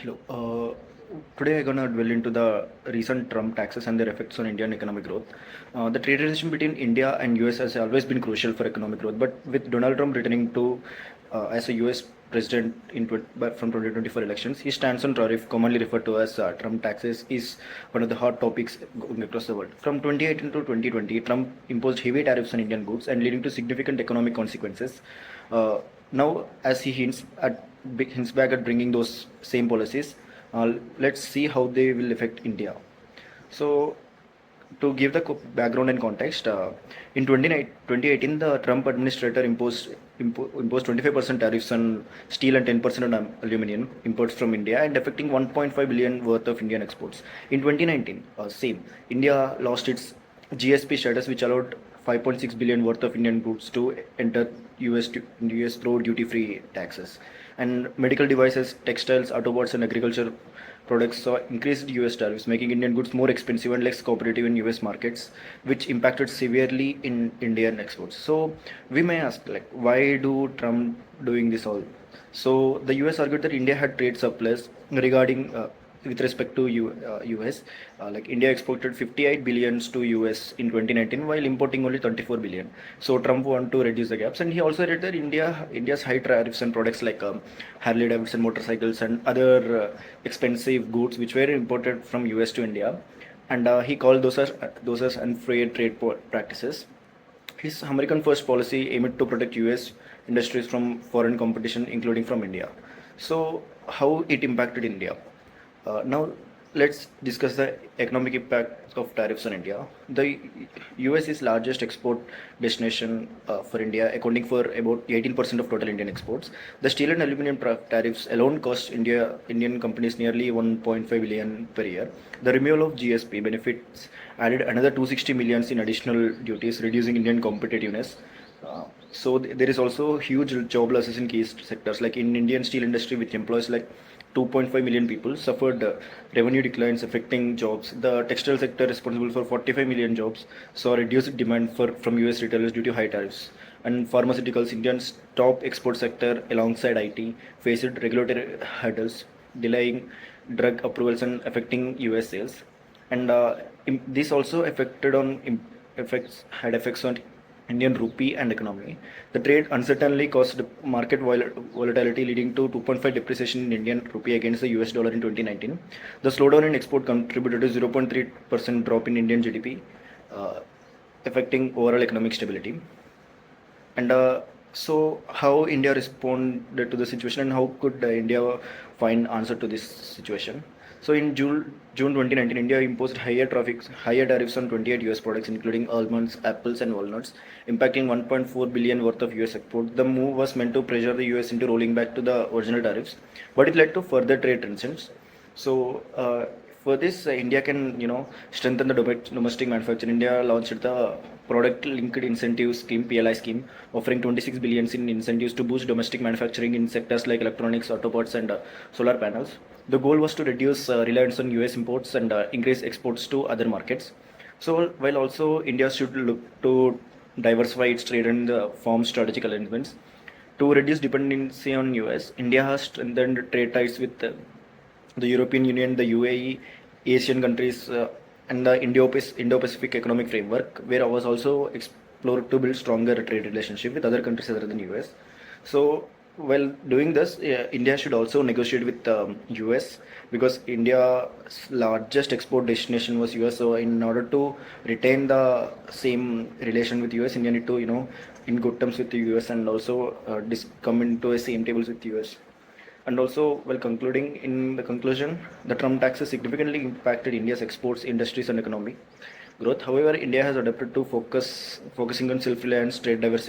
Hello. Today I'm gonna dwell into the recent Trump taxes and their effects on Indian economic growth. The trade relation between India and US has always been crucial for economic growth, but with Donald Trump returning to as a US president from 2024 elections, his stance on tariff, commonly referred to as Trump taxes, is one of the hot topics going across the world. From 2018 to 2020, Trump imposed heavy tariffs on Indian goods and leading to significant economic consequences. Uh, Now, as he hints back at bringing those same policies, let's see how they will affect India. So, to give the background and context, in 2018, the Trump administrator imposed 25% tariffs on steel and 10% on aluminum imports from India, and affecting 1.5 billion worth of Indian exports. In 2019, same India lost its GSP status, which allowed 5.6 billion worth of Indian goods to enter US through duty-free taxes. And medical devices, textiles, auto parts, and agriculture products saw increased US tariffs, making Indian goods more expensive and less competitive in US markets, which impacted severely in Indian exports. So we may ask, like, why do Trump doing this all? So the US argued that India had trade surplus regarding with respect to US. Like India exported 58 billions to US in 2019 while importing only 24 billion. So Trump wanted to reduce the gaps, and he also said that India's high tariffs on products like Harley Davidson motorcycles and other expensive goods which were imported from US to India, and he called those as unfair practices. His American First policy aimed to protect US industries from foreign competition, including from India. So, how it impacted India? Now, let's discuss the economic impact of tariffs on India. The US is largest export destination for India, accounting for about 18% of total Indian exports. The steel and aluminum tariffs alone cost Indian companies nearly 1.5 billion per year. The removal of GSP benefits added another 260 millions in additional duties, reducing Indian competitiveness. There is also huge job losses in key sectors like in Indian steel industry, which employs like 2.5 million people, suffered revenue declines affecting jobs. The textile sector, responsible for 45 million jobs, saw reduced demand from US retailers due to high tariffs. And pharmaceuticals, India's top export sector alongside IT, faced regulatory hurdles, delaying drug approvals and affecting US sales. And this also effects on Indian rupee and economy. The trade uncertainty caused market volatility, leading to 2.5 depreciation in Indian rupee against the US dollar in 2019. The slowdown in export contributed to 0.3% drop in Indian GDP, uh, affecting overall economic stability. And so, how India responded to the situation, and how could India find answer to this situation? So, in June 2019, India imposed higher tariffs on 28 US products, including almonds, apples, and walnuts, impacting 1.4 billion worth of US export. The move was meant to pressure the US into rolling back to the original tariffs, but it led to further trade tensions. So, for this, India can strengthen the domestic manufacturing. India launched the Product Linked Incentive Scheme (PLI) scheme, offering 26 billions in incentives to boost domestic manufacturing in sectors like electronics, auto parts, and solar panels. The goal was to reduce reliance on US imports and increase exports to other markets. So, while also India should look to diversify its trade and form strategic arrangements to reduce dependency on US, India has strengthened trade ties with the European Union, the UAE, Asian countries, and the Indo-Pacific Economic Framework, where I was also explored to build stronger trade relationship with other countries other than US. So while doing this, India should also negotiate with US, because India's largest export destination was US. So in order to retain the same relation with US, India need to in good terms with the US, and also come into a same tables with US. And also, while concluding, in the conclusion, the Trump taxes significantly impacted India's exports, industries, and economic growth. However, India has adapted to focusing on self-reliance, trade diversity,